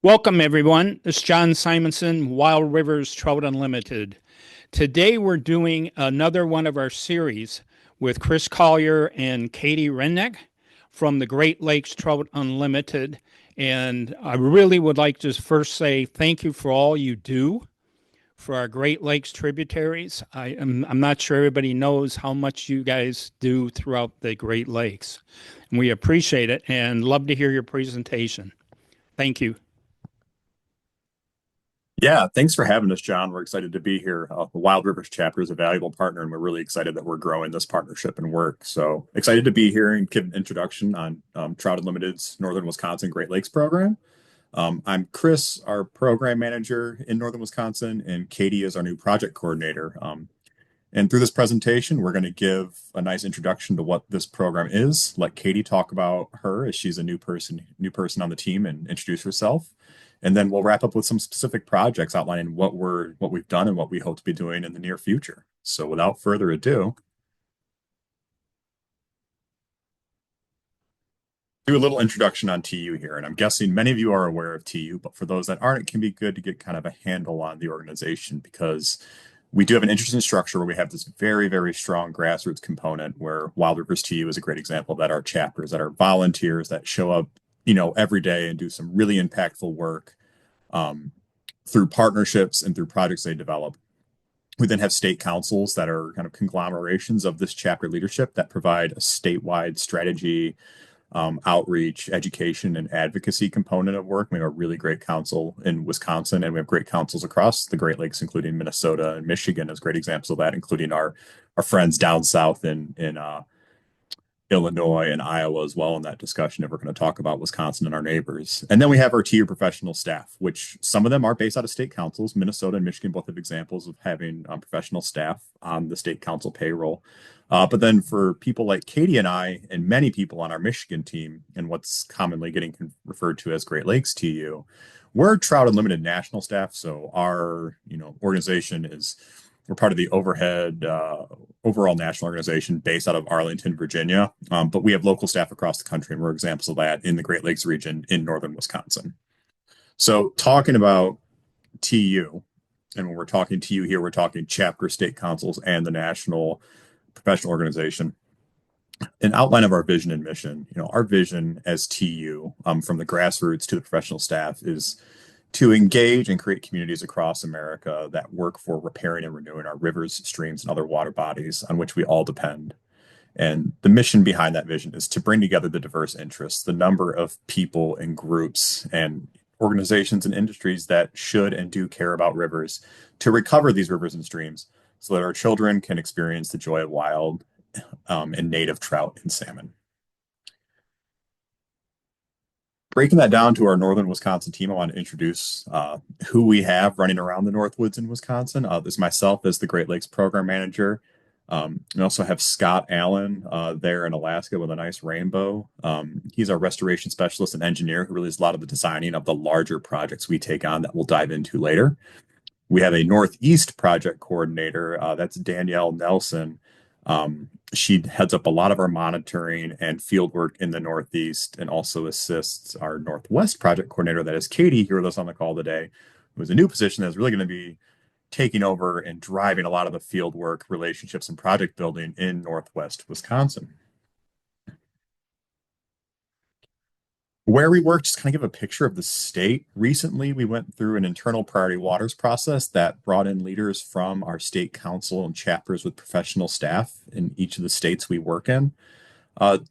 Welcome, everyone. It's John Simonson, Wild Rivers Trout Unlimited. Today, we're doing another one of our series with Chris Collier and Katti Renik from the Great Lakes Trout Unlimited. And I really would like to first say thank you for all you do for our Great Lakes tributaries. I'm not sure everybody knows how much you guys do throughout the Great Lakes. And we appreciate it and love to hear your presentation. Thank you. Yeah, thanks for having us, John. We're excited to be here. The Wild Rivers Chapter is a valuable partner, and we're really excited that we're growing this partnership and work. So excited to be here and give an introduction on Trout Unlimited's Northern Wisconsin Great Lakes program. I'm Chris, our program manager in Northern Wisconsin, and Katti is our new project coordinator. And through this presentation, we're going to give a nice introduction to what this program is. Let Katti talk about her as she's a new person on the team, and introduce herself. And then we'll wrap up with some specific projects outlining what we've done and what we hope to be doing in the near future. So without further ado, do a little introduction on TU here. And I'm guessing many of you are aware of TU, but for those that aren't, it can be good to get kind of a handle on the organization because we do have an interesting structure where we have this very, very strong grassroots component where Wild Rivers TU is a great example of that. Our chapters that are volunteers that show up, every day and do some really impactful work um, through partnerships and through projects they develop. We then have state councils that are kind of conglomerations of this chapter leadership that provide a statewide strategy, outreach, education, and advocacy component of work. We have a really great council in Wisconsin, and we have great councils across the Great Lakes, including Minnesota and Michigan as great examples of that, including our friends down south in Illinois and Iowa as well in that discussion if we're going to talk about Wisconsin and our neighbors. And then we have our tier professional staff, which some of them are based out of state councils. Minnesota and Michigan both have examples of having professional staff on the state council payroll. But then for people like Katti and I, and many people on our Michigan team, and what's commonly getting referred to as Great Lakes TU, we're Trout Unlimited national staff. So our organization is we're part of the overall national organization based out of Arlington, Virginia. But we have local staff across the country, and we're examples of that in the Great Lakes region in northern Wisconsin. So, talking about TU, and when we're talking TU here, we're talking chapter state councils and the national professional organization. An outline of our vision and mission. Our vision as TU, from the grassroots to the professional staff, is to engage and create communities across America that work for repairing and renewing our rivers, streams, and other water bodies on which we all depend. And the mission behind that vision is to bring together the diverse interests, the number of people and groups and organizations and industries that should and do care about rivers to recover these rivers and streams so that our children can experience the joy of wild and native trout and salmon. Breaking that down to our northern Wisconsin team, I want to introduce who we have running around the Northwoods in Wisconsin. There's myself as the Great Lakes Program Manager. We also have Scott Allen there in Alaska with a nice rainbow. He's our restoration specialist and engineer who really does a lot of the designing of the larger projects we take on that we'll dive into later. We have a Northeast project coordinator. That's Danielle Nelson. She heads up a lot of our monitoring and field work in the Northeast and also assists our Northwest project coordinator, that is Katti, here with us on the call today, who is a new position that's really going to be taking over and driving a lot of the field work, relationships, and project building in Northwest Wisconsin. Where we work, just kind of give a picture of the state. Recently, we went through an internal priority waters process that brought in leaders from our state council and chapters with professional staff in each of the states we work in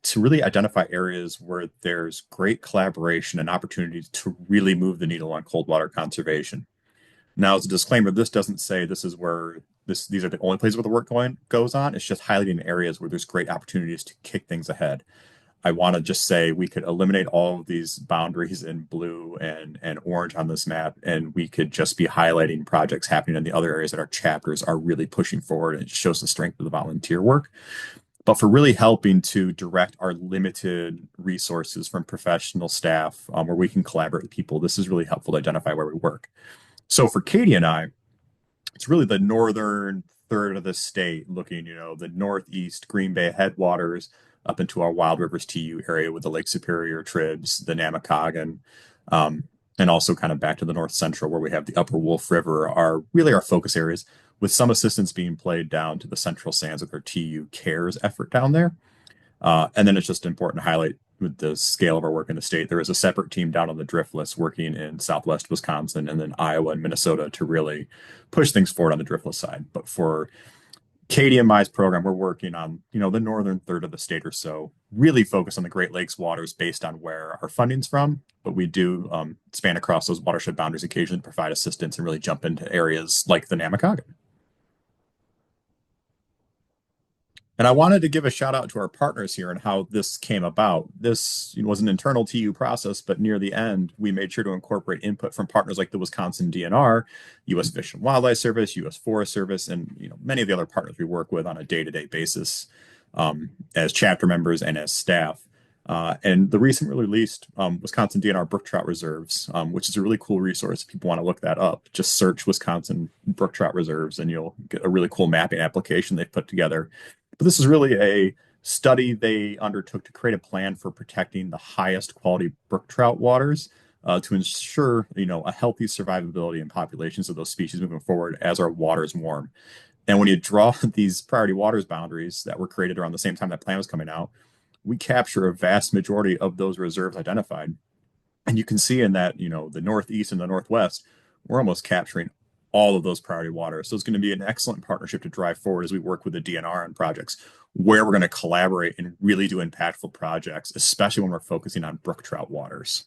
to really identify areas where there's great collaboration and opportunities to really move the needle on cold water conservation. Now, as a disclaimer, this doesn't say this is where these are the only places where the work goes on. It's just highlighting areas where there's great opportunities to kick things ahead. I want to just say we could eliminate all of these boundaries in blue and orange on this map, and we could just be highlighting projects happening in the other areas that our chapters are really pushing forward. And it shows the strength of the volunteer work. But for really helping to direct our limited resources from professional staff where we can collaborate with people, this is really helpful to identify where we work. So for Katti and I, it's really the northern third of the state, looking, the northeast Green Bay headwaters up into our Wild Rivers TU area with the Lake Superior tribs, the Namakagon. and also kind of back to the north central where we have the Upper Wolf River are really our focus areas, with some assistance being played down to the central sands with our TU CARES effort down there. And then it's just important to highlight with the scale of our work in the state, there is a separate team down on the driftless working in Southwest Wisconsin and then Iowa and Minnesota to really push things forward on the driftless side. But for Katie and Mai's program, we're working on, the northern third of the state or so, really focus on the Great Lakes waters based on where our funding's from. But we do span across those watershed boundaries occasionally to provide assistance and really jump into areas like the Namakaga. And I wanted to give a shout out to our partners here and how this came about. This was an internal TU process, but near the end, we made sure to incorporate input from partners like the Wisconsin DNR, U.S. Fish and Wildlife Service, U.S. Forest Service, and many of the other partners we work with on a day-to-day basis as chapter members and as staff. And the recently released Wisconsin DNR brook trout reserves, which is a really cool resource. If people want to look that up, just search Wisconsin brook trout reserves and you'll get a really cool mapping application they've put together. But this is really a study they undertook to create a plan for protecting the highest quality brook trout waters to ensure, a healthy survivability and populations of those species moving forward as our waters warm. And when you draw these priority waters boundaries that were created around the same time that plan was coming out, we capture a vast majority of those reserves identified. And you can see in that, the Northeast and the Northwest, we're almost capturing all of those priority waters. So it's going to be an excellent partnership to drive forward as we work with the DNR on projects where we're going to collaborate and really do impactful projects, especially when we're focusing on brook trout waters.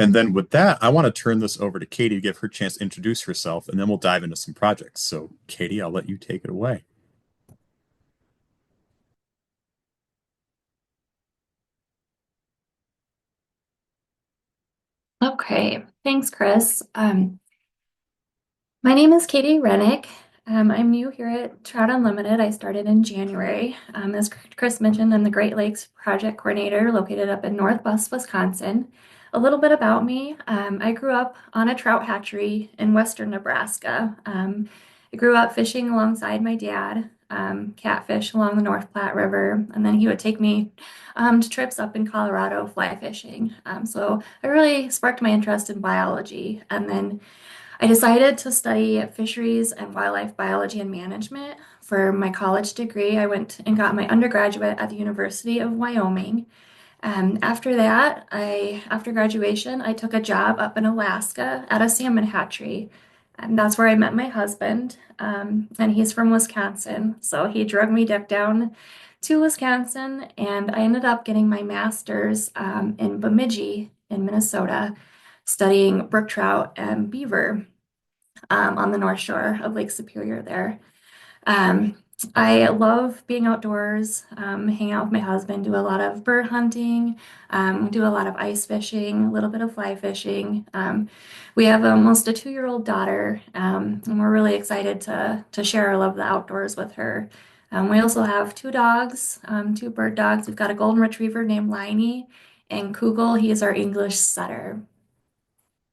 And then with that, I want to turn this over to Katie to give her a chance to introduce herself, and then we'll dive into some projects. So, Katie, I'll let you take it away. Okay, thanks, Chris. My name is Katti Renik. I'm new here at Trout Unlimited. I started in January. As Chris mentioned, I'm the Great Lakes Project Coordinator located up in Northwest Wisconsin. A little bit about me. I grew up on a trout hatchery in western Nebraska. I grew up fishing alongside my dad, catfish along the North Platte River, and then he would take me to trips up in Colorado fly fishing. So I really sparked my interest in biology. And then I decided to study fisheries and wildlife biology and management for my college degree. I went and got my undergraduate at the University of Wyoming. After that, after graduation, I took a job up in Alaska at a salmon hatchery. And that's where I met my husband. And he's from Wisconsin. So he drug me down to Wisconsin, and I ended up getting my master's in Bemidji in Minnesota, studying brook trout and beaver on the North Shore of Lake Superior there. Um, I love being outdoors, hang out with my husband, do a lot of bird hunting, do a lot of ice fishing, a little bit of fly fishing. We have almost a 2-year-old daughter, and we're really excited to share our love of the outdoors with her. We also have 2 dogs, 2 bird dogs. We've got a golden retriever named Liney, and Kugel, he is our English setter.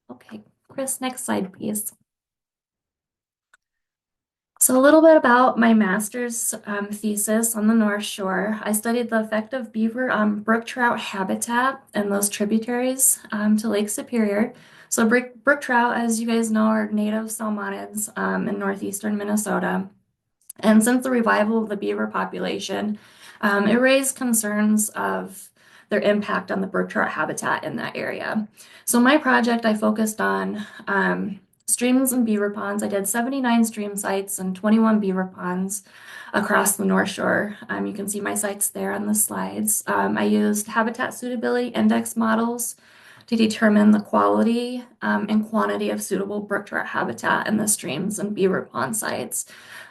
Okay, Chris, next slide, please. So a little bit about my master's thesis on the North Shore. I studied the effect of beaver on brook trout habitat and those tributaries to Lake Superior. So brook trout, as you guys know, are native salmonids in northeastern Minnesota. And since the revival of the beaver population, it raised concerns of their impact on the brook trout habitat in that area. So my project, I focused on streams and beaver ponds. I did 79 stream sites and 21 beaver ponds across the North Shore. You can see my sites there on the slides. I used habitat suitability index models to determine the quality and quantity of suitable brook trout habitat in the streams and beaver pond sites.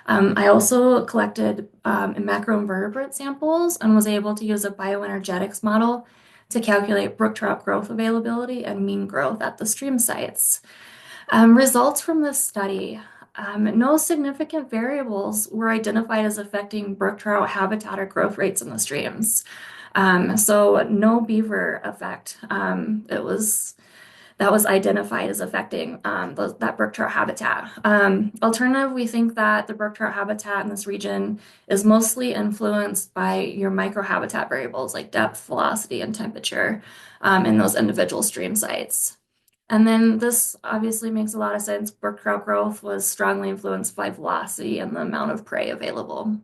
I also collected macroinvertebrate samples and was able to use a bioenergetics model to calculate brook trout growth availability and mean growth at the stream sites. Results from this study, no significant variables were identified as affecting brook trout habitat or growth rates in the streams. So no beaver effect. that was identified as affecting that brook trout habitat. Alternative, we think that the brook trout habitat in this region is mostly influenced by your microhabitat variables like depth, velocity, and temperature in those individual stream sites. And then this obviously makes a lot of sense. Brook trout growth was strongly influenced by velocity and the amount of prey available.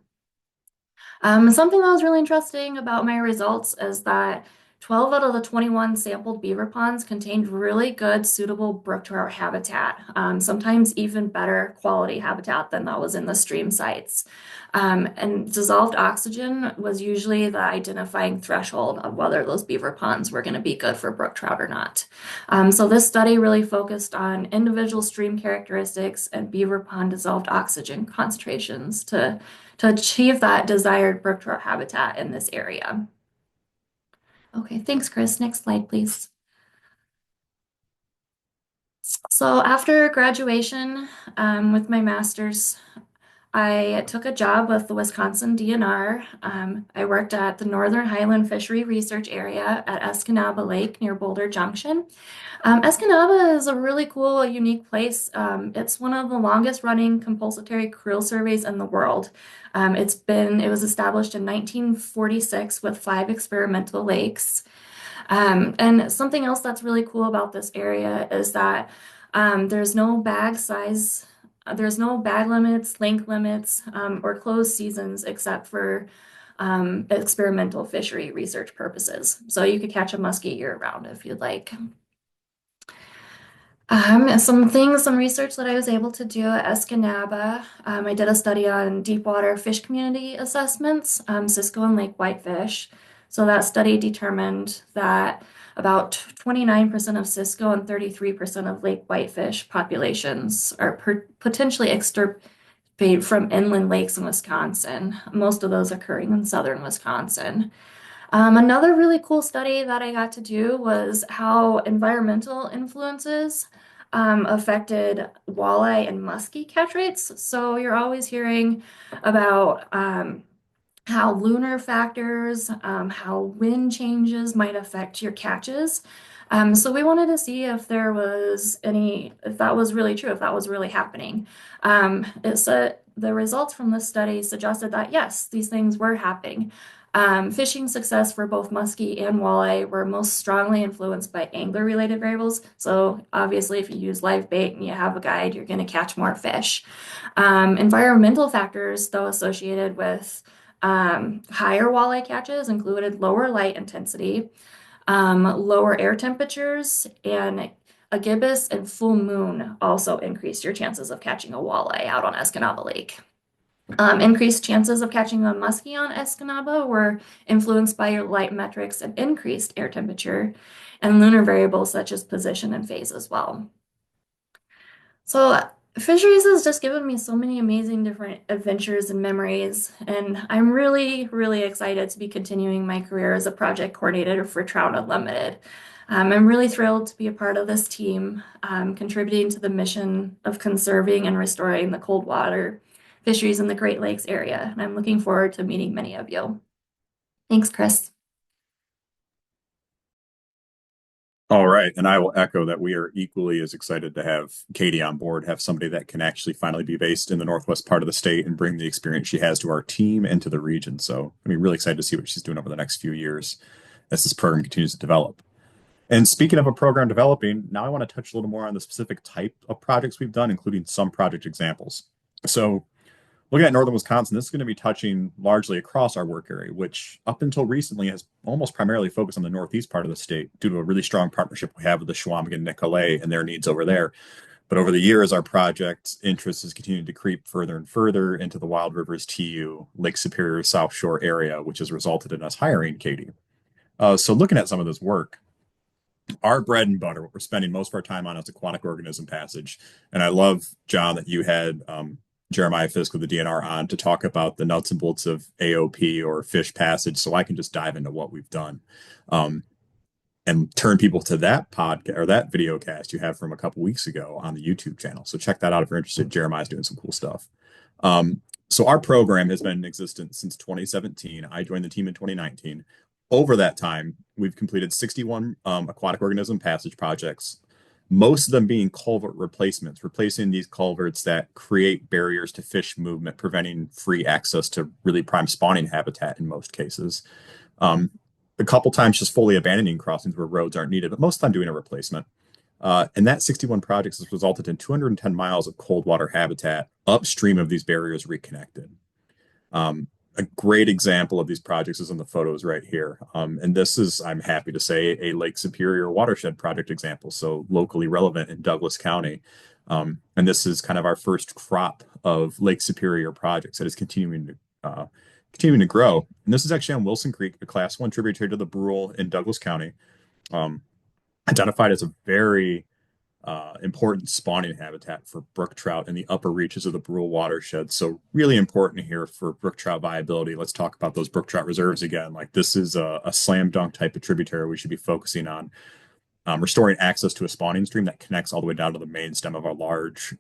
Something that was really interesting about my results is that 12 out of the 21 sampled beaver ponds contained really good, suitable brook trout habitat, sometimes even better quality habitat than that was in the stream sites. And dissolved oxygen was usually the identifying threshold of whether those beaver ponds were going to be good for brook trout or not. So this study really focused on individual stream characteristics and beaver pond dissolved oxygen concentrations to achieve that desired brook trout habitat in this area. Okay, thanks, Chris. Next slide, please. So after graduation with my master's, I took a job with the Wisconsin DNR. I worked at the Northern Highland Fishery Research Area at Escanaba Lake near Boulder Junction. Escanaba is a really cool, unique place. It's one of the longest running compulsory creel surveys in the world. It was established in 1946 with 5 experimental lakes. And something else that's really cool about this area is that there's no bag size, there's no bag limits, length limits, or closed seasons except for experimental fishery research purposes. So you could catch a muskie year round if you'd like. Some research that I was able to do at Escanaba. I did a study on deep water fish community assessments, Cisco and lake whitefish. So that study determined that about 29% of Cisco and 33% of lake whitefish populations are potentially extirpated from inland lakes in Wisconsin, most of those occurring in southern Wisconsin. Another really cool study that I got to do was how environmental influences affected walleye and muskie catch rates. So you're always hearing about how lunar factors, how wind changes might affect your catches. So we wanted to see if there was if that was really true, if that was really happening. The results from this study suggested that yes, these things were happening. Fishing success for both muskie and walleye were most strongly influenced by angler-related variables. So obviously, if you use live bait and you have a guide, you're going to catch more fish. Environmental factors, though, associated with higher walleye catches included lower light intensity, lower air temperatures, and a gibbous and full moon also increased your chances of catching a walleye out on Escanaba Lake. Increased chances of catching a muskie on Escanaba were influenced by your light metrics and increased air temperature, and lunar variables such as position and phase as well. So fisheries has just given me so many amazing different adventures and memories, and I'm really, really excited to be continuing my career as a project coordinator for Trout Unlimited. I'm really thrilled to be a part of this team, contributing to the mission of conserving and restoring the cold water fisheries in the Great Lakes area, and I'm looking forward to meeting many of you. Thanks, Chris. All right. And I will echo that we are equally as excited to have Katti on board, have somebody that can actually finally be based in the northwest part of the state and bring the experience she has to our team and to the region. So I'm really excited to see what she's doing over the next few years as this program continues to develop. And speaking of a program developing, now I want to touch a little more on the specific type of projects we've done, including some project examples. So looking at northern Wisconsin, this is going to be touching largely across our work area, which up until recently has almost primarily focused on the northeast part of the state due to a really strong partnership we have with the Chequamegon Nicolet and their needs over there. But over the years, our project interest has continued to creep further and further into the Wild Rivers TU, Lake Superior South Shore area, which has resulted in us hiring Katti. So looking at some of this work, our bread and butter, what we're spending most of our time on is aquatic organism passage. And I love, John, that you had Jeremiah Fisk with the DNR on to talk about the nuts and bolts of AOP or fish passage, so I can just dive into what we've done and turn people to that podcast or that video cast you have from a couple weeks ago on the YouTube channel. So check that out if you're interested. Jeremiah's doing some cool stuff. So our program has been in existence since 2017. I joined the team in 2019. Over that time, we've completed 61 aquatic organism passage projects, most of them being culvert replacements, replacing these culverts that create barriers to fish movement, preventing free access to really prime spawning habitat in most cases. Um, a couple times just fully abandoning crossings where roads aren't needed, but most of the time doing a replacement. And that 61 projects has resulted in 210 miles of cold water habitat upstream of these barriers reconnected. Um, a great example of these projects is in the photos right here. And this is, I'm happy to say, a Lake Superior watershed project example, so locally relevant in Douglas County. And this is kind of our first crop of Lake Superior projects that is continuing to grow. And this is actually on Wilson Creek, a Class 1 tributary to the Brule in Douglas County, identified as a very important spawning habitat for brook trout in the upper reaches of the Brule watershed. So really important here for brook trout viability. Let's talk about those brook trout reserves again. Like this is a slam dunk type of tributary we should be focusing on. Restoring access to a spawning stream that connects all the way down to the main stem of a large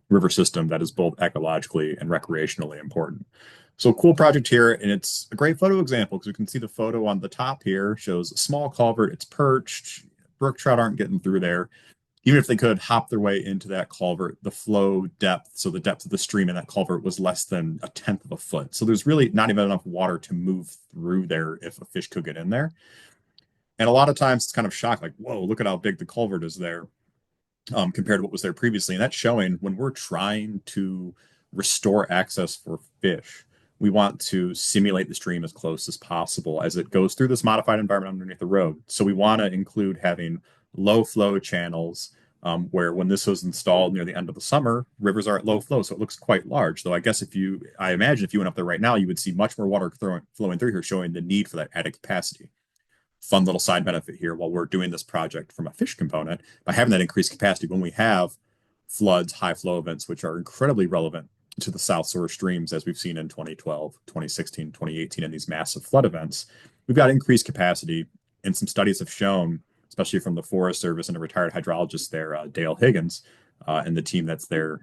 river system that is both ecologically and recreationally important. So cool project here, and it's a great photo example because you can see the photo on the top here shows a small culvert, it's perched, brook trout aren't getting through there. Even if they could hop their way into that culvert, the flow depth, so the depth of the stream in that culvert was less than a tenth of a foot. So there's really not even enough water to move through there if a fish could get in there. And a lot of times it's kind of shocked, like, whoa, look at how big the culvert is there compared to what was there previously. And that's showing when we're trying to restore access for fish, we want to simulate the stream as close as possible as it goes through this modified environment underneath the road. So we want to include having low flow channels where when this was installed near the end of the summer, rivers are at low flow, so it looks quite large. Though I imagine if you went up there right now, you would see much more water flowing through here, showing the need for that added capacity. Fun little side benefit here while we're doing this project from a fish component by having that increased capacity when we have floods, high flow events, which are incredibly relevant to the South Shore streams as we've seen in 2012, 2016, 2018, and these massive flood events. We've got increased capacity, and some studies have shown, especially from the Forest Service and a retired hydrologist there, Dale Higgins, and the team that's there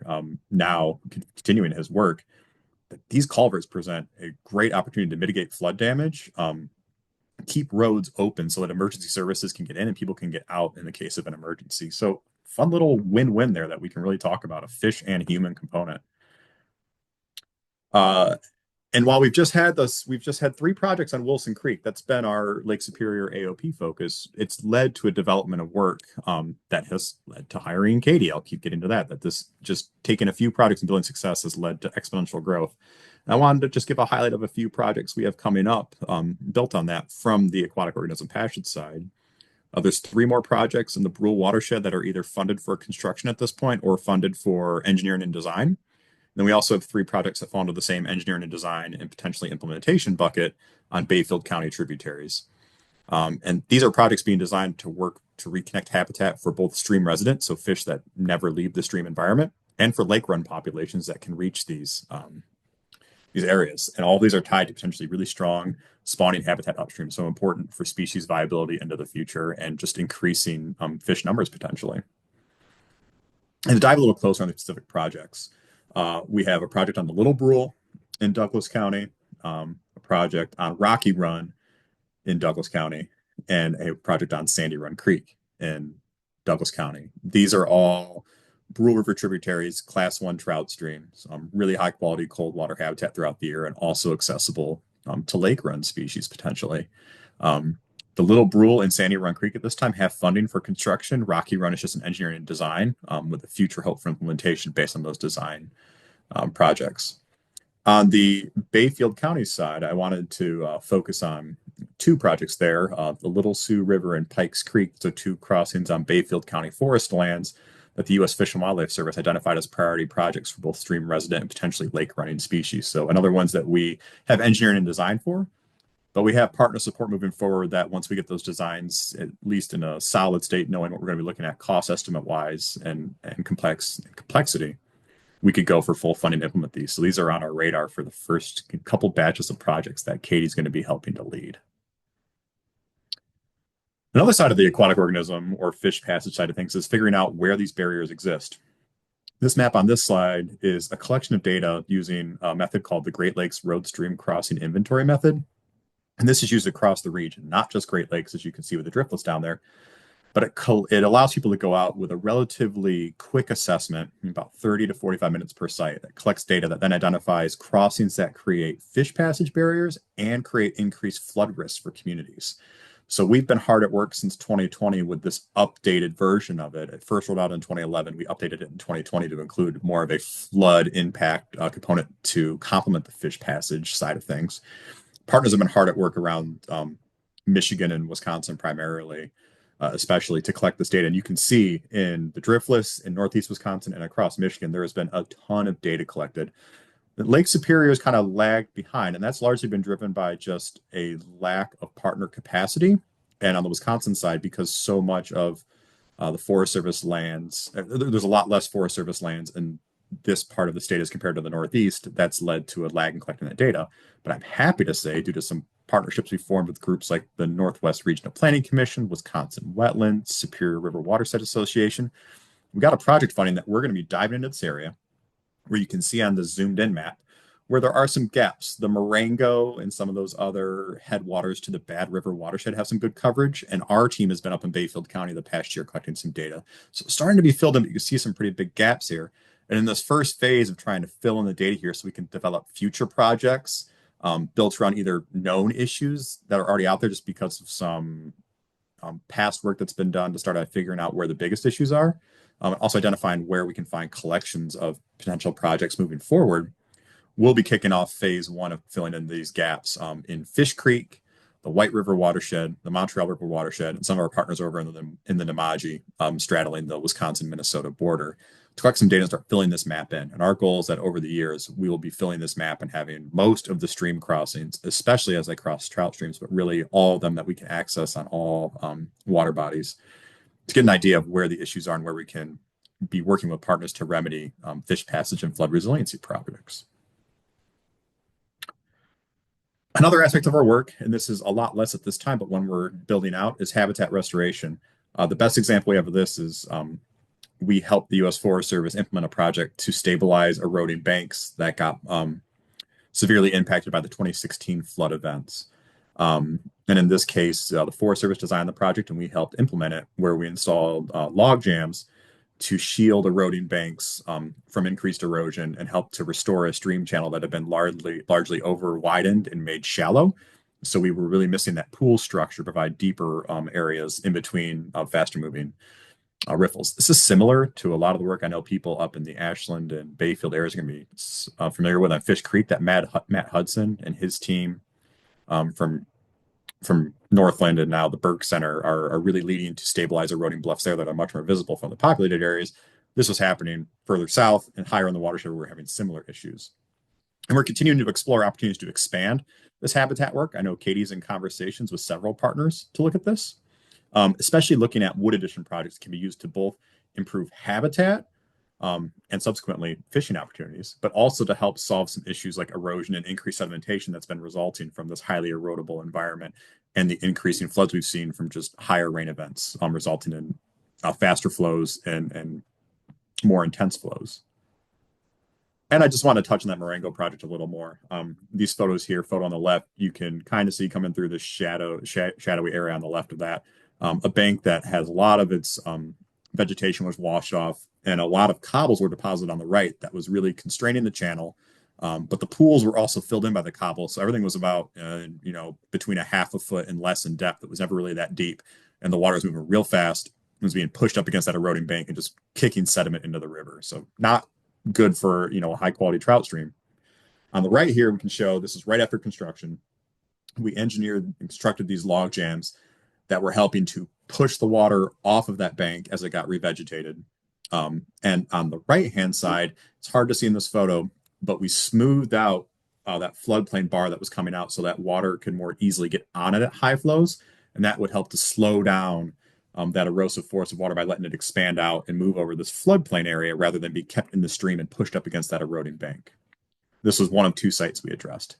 now continuing his work, that these culverts present a great opportunity to mitigate flood damage, keep roads open so that emergency services can get in and people can get out in the case of an emergency. So fun little win-win there that we can really talk about, a fish and human component. And while we've just had 3 projects on Wilson Creek. That's been our Lake Superior AOP focus. It's led to a development of work that has led to hiring Katti. I'll keep getting to that. That this just taking a few projects and building success has led to exponential growth. And I wanted to just give a highlight of a few projects we have coming up built on that from the aquatic organism passage side. There's 3 more projects in the Brule watershed that are either funded for construction at this point or funded for engineering and design. Then we also have 3 projects that fall into the same engineering and design and potentially implementation bucket on Bayfield County tributaries. And these are projects being designed to work to reconnect habitat for both stream residents, so fish that never leave the stream environment, and for lake run populations that can reach these areas. And all of these are tied to potentially really strong spawning habitat upstream, so important for species viability into the future and just increasing fish numbers potentially. And to dive a little closer on the specific projects, we have a project on the Little Brule in Douglas County, a project on Rocky Run in Douglas County, and a project on Sandy Run Creek in Douglas County. These are all Brule River tributaries, Class 1 trout streams, really high quality cold water habitat throughout the year and also accessible to lake run species potentially. The Little Brule and Sandy Run Creek at this time have funding for construction. Rocky Run is just an engineering and design with a future hope for implementation based on those design projects. On the Bayfield County side, I wanted to focus on 2 projects there, the Little Sioux River and Pikes Creek, so 2 crossings on Bayfield County forest lands that the U.S. Fish and Wildlife Service identified as priority projects for both stream resident and potentially lake running species. So another ones that we have engineering and design for, but we have partner support moving forward that once we get those designs, at least in a solid state, knowing what we're going to be looking at cost estimate wise and complexity, we could go for full funding to implement these. So these are on our radar for the first couple batches of projects that Katti's going to be helping to lead. Another side of the aquatic organism or fish passage side of things is figuring out where these barriers exist. This map on this slide is a collection of data using a method called the Great Lakes Road Stream Crossing Inventory Method. And this is used across the region, not just Great Lakes, as you can see with the driftless down there, but it allows people to go out with a relatively quick assessment, about 30 to 45 minutes per site, that collects data that then identifies crossings that create fish passage barriers and create increased flood risks for communities. So we've been hard at work since 2020 with this updated version of it. It first rolled out in 2011. We updated it in 2020 to include more of a flood impact component to complement the fish passage side of things. Partners have been hard at work around Michigan and Wisconsin primarily, especially to collect this data. And you can see in the driftless in Northeast Wisconsin and across Michigan, there has been a ton of data collected. Lake Superior has kind of lagged behind, and that's largely been driven by just a lack of partner capacity. And on the Wisconsin side, because so much of the Forest Service lands, there's a lot less Forest Service lands in this part of the state as compared to the Northeast, that's led to a lag in collecting that data. But I'm happy to say, due to some partnerships we formed with groups like the Northwest Regional Planning Commission, Wisconsin Wetlands, Superior River Watershed Association, we got a project funding that we're going to be diving into this area, where you can see on the zoomed in map where there are some gaps. The Marengo and some of those other headwaters to the Bad River watershed have some good coverage. And our team has been up in Bayfield County the past year collecting some data. So it's starting to be filled in, but you can see some pretty big gaps here. And in this first phase of trying to fill in the data here so we can develop future projects built around either known issues that are already out there just because of some past work that's been done to start out figuring out where the biggest issues are. Also identifying where we can find collections of potential projects moving forward. We'll be kicking off phase one of filling in these gaps in Fish Creek, the White River watershed, the Montreal River watershed, and some of our partners over in the Nemaji, straddling the Wisconsin-Minnesota border, to collect some data and start filling this map in. And our goal is that over the years, we will be filling this map and having most of the stream crossings, especially as they cross trout streams, but really all of them that we can access on all water bodies, to get an idea of where the issues are and where we can be working with partners to remedy fish passage and flood resiliency projects. Another aspect of our work, and this is a lot less at this time, but when we're building out, is habitat restoration. The best example we have of this is we helped the U.S. Forest Service implement a project to stabilize eroding banks that got severely impacted by the 2016 flood events. And in this case, the Forest Service designed the project and we helped implement it, where we installed log jams to shield eroding banks from increased erosion and help to restore a stream channel that had been largely over widened and made shallow. So we were really missing that pool structure, provide deeper areas in between faster moving riffles. This is similar to a lot of the work I know people up in the Ashland and Bayfield areas are going to be familiar with on Fish Creek, that Matt Hudson and his team from Northland and now the Burke Center are really leading to stabilize eroding bluffs there that are much more visible from the populated areas. This was happening further south and higher in the watershed where we're having similar issues. And we're continuing to explore opportunities to expand this habitat work. I know Katie's in conversations with several partners to look at this, especially looking at wood addition projects that can be used to both improve habitat and subsequently fishing opportunities, but also to help solve some issues like erosion and increased sedimentation that's been resulting from this highly erodible environment and the increasing floods we've seen from just higher rain events, resulting in faster flows and more intense flows. And I just want to touch on that Marengo project a little more. These photos here, photo on the left, you can kind of see coming through the shadowy area on the left of that, a bank that has a lot of its vegetation was washed off, and a lot of cobbles were deposited on the right that was really constraining the channel. But the pools were also filled in by the cobble. So everything was about, between a half a foot and less in depth. It was never really that deep. And the water was moving real fast. It was being pushed up against that eroding bank and just kicking sediment into the river. So not good for, a high quality trout stream. On the right here, we can show this is right after construction. We engineered and constructed these log jams that were helping to push the water off of that bank as it got revegetated. And on the right-hand side, it's hard to see in this photo, but we smoothed out that floodplain bar that was coming out so that water could more easily get on it at high flows. And that would help to slow down that erosive force of water by letting it expand out and move over this floodplain area rather than be kept in the stream and pushed up against that eroding bank. This was one of two sites we addressed.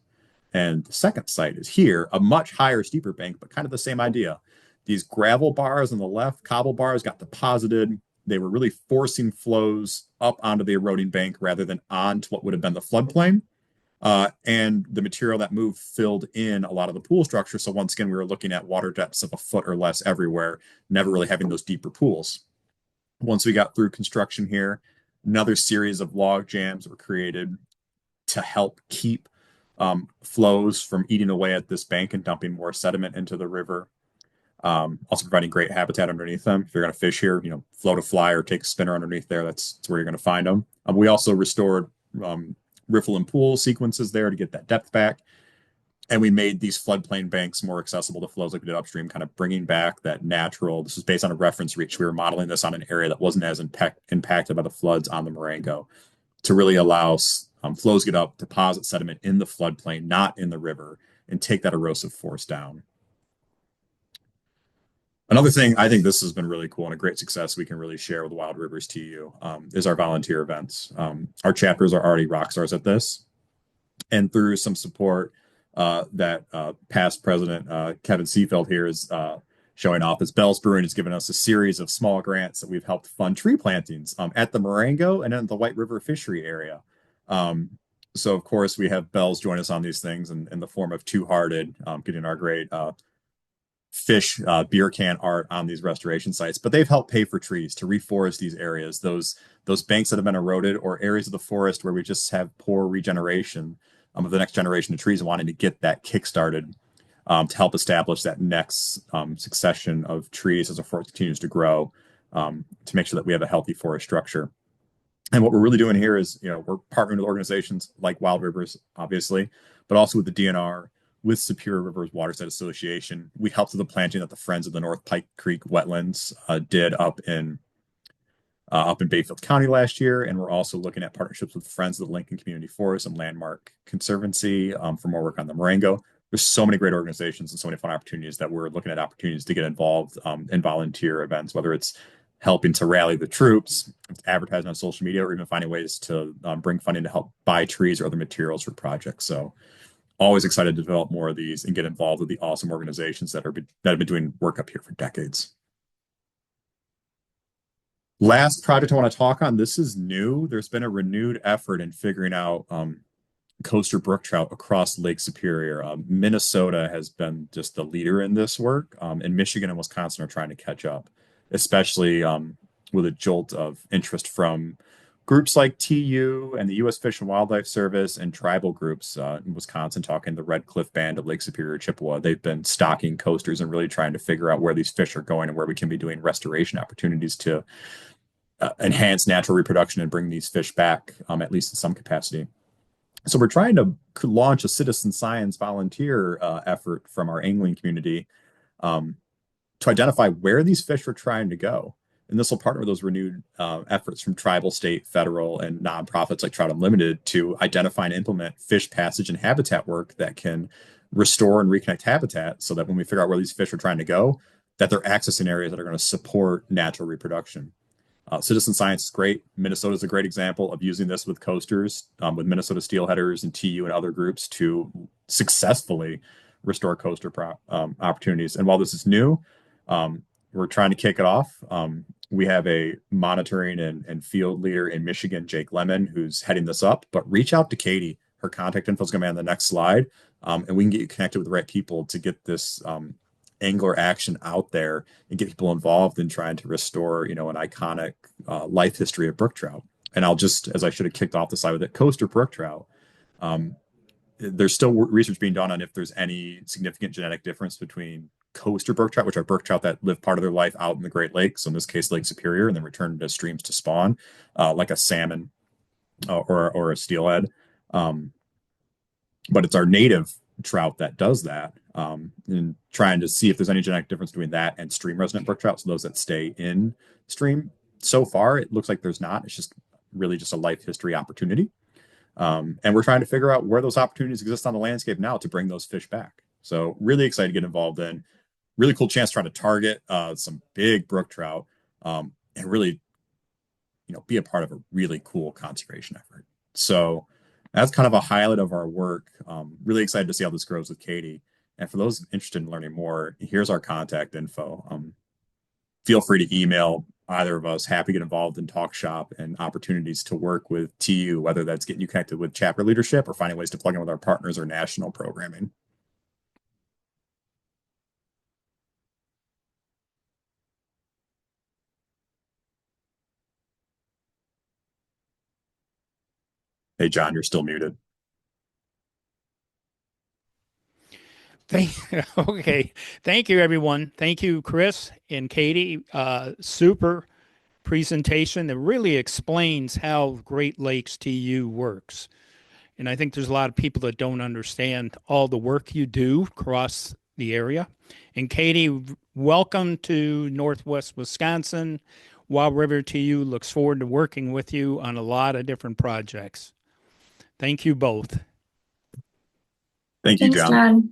And the second site is here, a much higher, steeper bank, but kind of the same idea. These gravel bars on the left, cobble bars, got deposited. They were really forcing flows up onto the eroding bank rather than onto what would have been the floodplain. And the material that moved filled in a lot of the pool structure. So once again, we were looking at water depths of a foot or less everywhere, never really having those deeper pools. Once we got through construction here, another series of log jams were created to help keep flows from eating away at this bank and dumping more sediment into the river. Also providing great habitat underneath them. If you're going to fish here, float a fly or take a spinner underneath there. That's where you're going to find them. We also restored riffle and pool sequences there to get that depth back. And we made these floodplain banks more accessible to flows like we did upstream, kind of bringing back that natural. This is based on a reference reach. We were modeling this on an area that wasn't as impacted by the floods on the Marengo to really allow flows get up, deposit sediment in the floodplain, not in the river, and take that erosive force down. Another thing, I think this has been really cool and a great success we can really share with Wild Rivers TU is our volunteer events. Our chapters are already rock stars at this. And through some support that past president Kevin Seafeld here is showing off, as Bell's Brewing has given us a series of small grants that we've helped fund tree plantings at the Marengo and in the White River fishery area. So, of course, we have Bell's join us on these things in the form of Two Hearted, getting our great fish beer can art on these restoration sites, but they've helped pay for trees to reforest these areas, those banks that have been eroded, or areas of the forest where we just have poor regeneration of the next generation of trees, and wanting to get that kick-started to help establish that next succession of trees as the forest continues to grow, to make sure that we have a healthy forest structure. And what we're really doing here is, we're partnering with organizations like Wild Rivers, obviously, but also with the DNR, with Superior Rivers Waterside Association. We helped with the planting that the Friends of the North Pike Creek wetlands did up in Bayfield County last year, and we're also looking at partnerships with Friends of the Lincoln Community Forest and Landmark Conservancy for more work on the Marengo. There's so many great organizations and so many fun opportunities that we're looking at opportunities to get involved in volunteer events, whether it's helping to rally the troops, advertising on social media, or even finding ways to bring funding to help buy trees or other materials for projects. So always excited to develop more of these and get involved with the awesome organizations that have been doing work up here for decades. Last project I want to talk on, this is new. There's been a renewed effort in figuring out coaster brook trout across Lake Superior. Minnesota has been just the leader in this work, and Michigan and Wisconsin are trying to catch up, especially with a jolt of interest from groups like TU and the U.S. Fish and Wildlife Service and tribal groups in Wisconsin, talking the Red Cliff Band of Lake Superior, Chippewa. They've been stocking coasters and really trying to figure out where these fish are going and where we can be doing restoration opportunities to enhance natural reproduction and bring these fish back, at least in some capacity. So we're trying to launch a citizen science volunteer effort from our angling community to identify where these fish are trying to go. And this will partner with those renewed efforts from tribal, state, federal, and nonprofits like Trout Unlimited to identify and implement fish passage and habitat work that can restore and reconnect habitat, so that when we figure out where these fish are trying to go, that they're accessing areas that are going to support natural reproduction. Citizen science is great. Minnesota is a great example of using this with coasters, with Minnesota Steelheaders and TU and other groups to successfully restore coaster opportunities. And while this is new, we're trying to kick it off. We have a monitoring and field leader in Michigan, Jake Lemon, who's heading this up. But reach out to Katti. Her contact info is going to be on the next slide, and we can get you connected with the right people to get this angler action out there and get people involved in trying to restore, an iconic life history of brook trout. And I'll just, as I should have kicked off the slide with it, coaster brook trout. There's still research being done on if there's any significant genetic difference between coaster brook trout, which are brook trout that live part of their life out in the Great Lakes, so in this case Lake Superior, and then return to streams to spawn, like a salmon or a steelhead. But it's our native trout that does that, and trying to see if there's any genetic difference between that and stream resident brook trout, so those that stay in stream. So far, it looks like there's not. It's just really just a life history opportunity. And we're trying to figure out where those opportunities exist on the landscape now to bring those fish back. So really excited to get involved in. Really cool chance to try to target some big brook trout, and really, be a part of a really cool conservation effort. So that's kind of a highlight of our work. Really excited to see how this grows with Katti. And for those interested in learning more, here's our contact info. Feel free to email either of us happy to get involved in talk shop and opportunities to work with TU, whether that's getting you connected with chapter leadership or finding ways to plug in with our partners or national programming. Hey, John, you're still muted. Okay. Thank you, everyone. Thank you, Chris and Katie. Super presentation that really explains how Great Lakes TU works. And I think there's a lot of people that don't understand all the work you do across the area. And Katie, welcome to Northwest Wisconsin. Wild River TU looks forward to working with you on a lot of different projects. Thank you both. Thank you, Thanks, John. John.